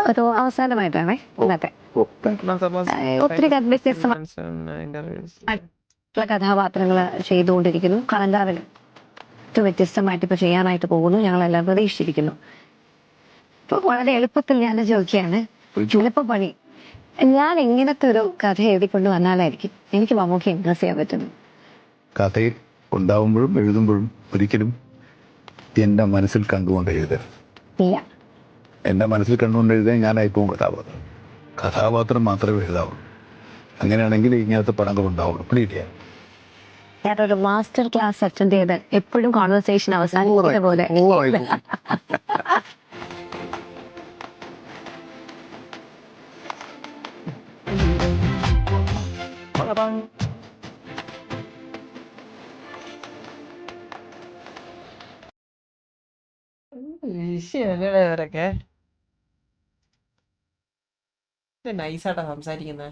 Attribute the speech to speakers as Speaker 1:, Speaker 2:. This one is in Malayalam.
Speaker 1: ഒരു അവസാനമായിട്ടാണേ ഇന്നത്തെ ഒത്തിരി വ്യത്യസ്തമായിട്ടുള്ള കഥാപാത്രങ്ങൾ ചെയ്തുകൊണ്ടിരിക്കുന്നു. കാന്താറിൽ വ്യത്യസ്തമായിട്ട് ഇപ്പൊ ചെയ്യാനായിട്ട് പോകുന്നു. ഞങ്ങളെല്ലാം പ്രതീക്ഷിച്ചിരിക്കുന്നു. ഇപ്പൊ വളരെ എളുപ്പത്തിൽ ഞാൻ ചോദിക്കുകയാണ്, എളുപ്പപ്പണി ഞാൻ എങ്ങനത്തെ ഒരു കഥ എഴുതിക്കൊണ്ട് വന്നാലായിരിക്കും എനിക്ക് മമ്മൂക്കി ഇംപ്രസ് ചെയ്യാൻ പറ്റുന്നത്?
Speaker 2: കഥയിൽ ഉണ്ടാവുമ്പോഴും എഴുതുമ്പോഴും ഒരിക്കലും എൻ്റെ മനസ്സിൽ കണ്ടുകൊണ്ട് എഴുതരുത്.
Speaker 1: ഇല്ല,
Speaker 2: എൻ്റെ മനസ്സിൽ കണ്ടുകൊണ്ട് എഴുതാൻ ഞാനായിപ്പോവും കഥാപാത്രം മാത്രമേ എഴുതാവുള്ളൂ. അങ്ങനെയാണെങ്കിൽ ഇങ്ങനത്തെ പടങ്ങൾ ഉണ്ടാവുള്ളൂ. പ്ലീറ്റ്
Speaker 1: ഞാനൊരു മാസ്റ്റർ ക്ലാസ് അറ്റൻഡ് ചെയ്ത് എപ്പോഴും കോൺവെർസേഷൻ അവസാനിക്കുന്ന പോലെ
Speaker 3: വിഷയമല്ലേ ഇവരൊക്കെ? നൈസായിട്ടാ സംസാരിക്കുന്നത്.